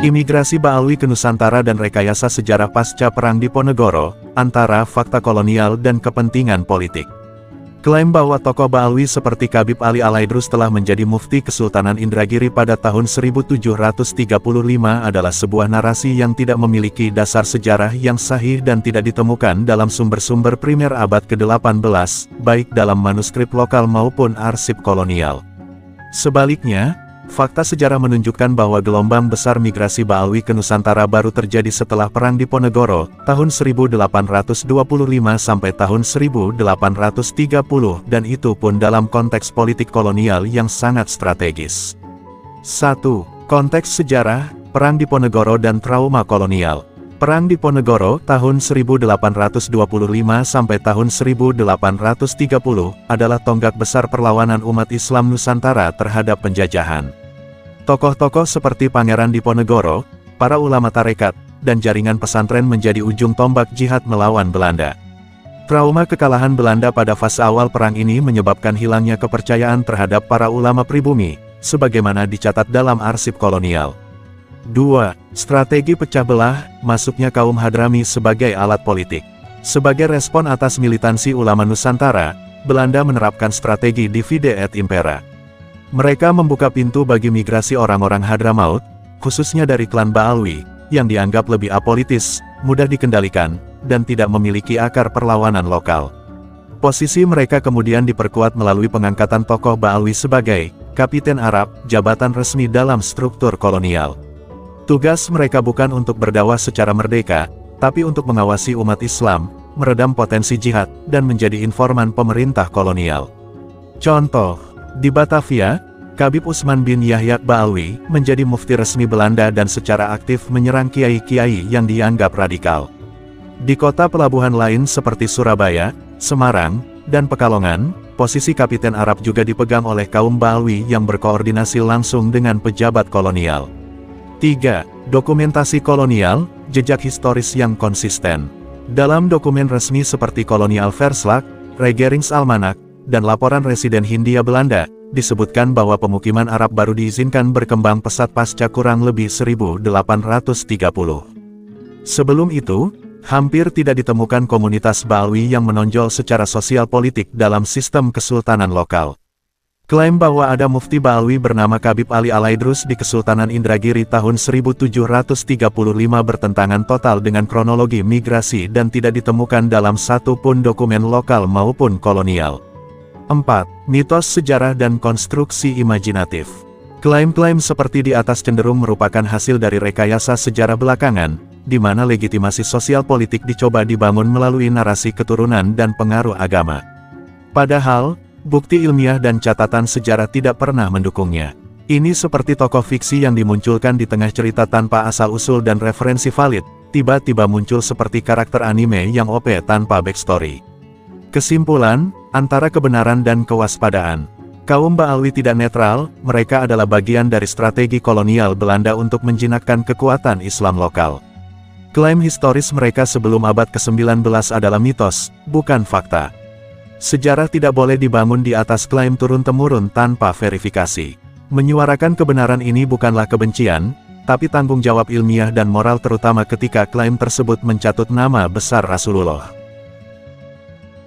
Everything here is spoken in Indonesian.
Imigrasi Baalwi ke Nusantara dan rekayasa sejarah pasca Perang Diponegoro, antara fakta kolonial dan kepentingan politik. Klaim bahwa tokoh Baalwi seperti Khabib Ali Alaidrus telah menjadi mufti Kesultanan Indragiri pada tahun 1735 adalah sebuah narasi yang tidak memiliki dasar sejarah yang sahih dan tidak ditemukan dalam sumber-sumber primer abad ke-18, baik dalam manuskrip lokal maupun arsip kolonial. Sebaliknya, fakta sejarah menunjukkan bahwa gelombang besar migrasi Baalwi ke Nusantara baru terjadi setelah Perang Diponegoro, tahun 1825 sampai tahun 1830, dan itu pun dalam konteks politik kolonial yang sangat strategis. 1. Konteks sejarah, Perang Diponegoro dan trauma kolonial. Perang Diponegoro tahun 1825 sampai tahun 1830 adalah tonggak besar perlawanan umat Islam Nusantara terhadap penjajahan. Tokoh-tokoh seperti Pangeran Diponegoro, para ulama tarekat, dan jaringan pesantren menjadi ujung tombak jihad melawan Belanda. Trauma kekalahan Belanda pada fase awal perang ini menyebabkan hilangnya kepercayaan terhadap para ulama pribumi, sebagaimana dicatat dalam arsip kolonial. 2. Strategi pecah belah, masuknya kaum Hadrami sebagai alat politik. Sebagai respon atas militansi ulama Nusantara, Belanda menerapkan strategi divide et impera. Mereka membuka pintu bagi migrasi orang-orang Hadramaut, khususnya dari klan Baalwi, yang dianggap lebih apolitis, mudah dikendalikan, dan tidak memiliki akar perlawanan lokal. Posisi mereka kemudian diperkuat melalui pengangkatan tokoh Baalwi sebagai Kapiten Arab, jabatan resmi dalam struktur kolonial. Tugas mereka bukan untuk berdakwah secara merdeka, tapi untuk mengawasi umat Islam, meredam potensi jihad, dan menjadi informan pemerintah kolonial. Contoh, di Batavia, Khabib Usman bin Yahya Baalwi menjadi mufti resmi Belanda dan secara aktif menyerang kiai-kiai yang dianggap radikal. Di kota pelabuhan lain seperti Surabaya, Semarang, dan Pekalongan, posisi Kapiten Arab juga dipegang oleh kaum Baalwi yang berkoordinasi langsung dengan pejabat kolonial. 3. Dokumentasi kolonial, jejak historis yang konsisten. Dalam dokumen resmi seperti Kolonial Verslag, Regeringsalmanak, dan laporan Residen Hindia Belanda, disebutkan bahwa pemukiman Arab baru diizinkan berkembang pesat pasca kurang lebih 1830. Sebelum itu, hampir tidak ditemukan komunitas Baalwi yang menonjol secara sosial politik dalam sistem kesultanan lokal. Klaim bahwa ada mufti Baalwi bernama Khabib Ali Alaidrus di Kesultanan Indragiri tahun 1735 bertentangan total dengan kronologi migrasi dan tidak ditemukan dalam satu pun dokumen lokal maupun kolonial. 4. Mitos sejarah dan konstruksi imajinatif. Klaim-klaim seperti di atas cenderung merupakan hasil dari rekayasa sejarah belakangan, di mana legitimasi sosial politik dicoba dibangun melalui narasi keturunan dan pengaruh agama. Padahal, bukti ilmiah dan catatan sejarah tidak pernah mendukungnya. Ini seperti tokoh fiksi yang dimunculkan di tengah cerita tanpa asal-usul dan referensi valid, tiba-tiba muncul seperti karakter anime yang OP tanpa backstory. Kesimpulan, antara kebenaran dan kewaspadaan. Kaum Baalwi tidak netral, mereka adalah bagian dari strategi kolonial Belanda untuk menjinakkan kekuatan Islam lokal. Klaim historis mereka sebelum abad ke-19 adalah mitos, bukan fakta. Sejarah tidak boleh dibangun di atas klaim turun-temurun tanpa verifikasi. Menyuarakan kebenaran ini bukanlah kebencian, tapi tanggung jawab ilmiah dan moral terutama ketika klaim tersebut mencatut nama besar Rasulullah.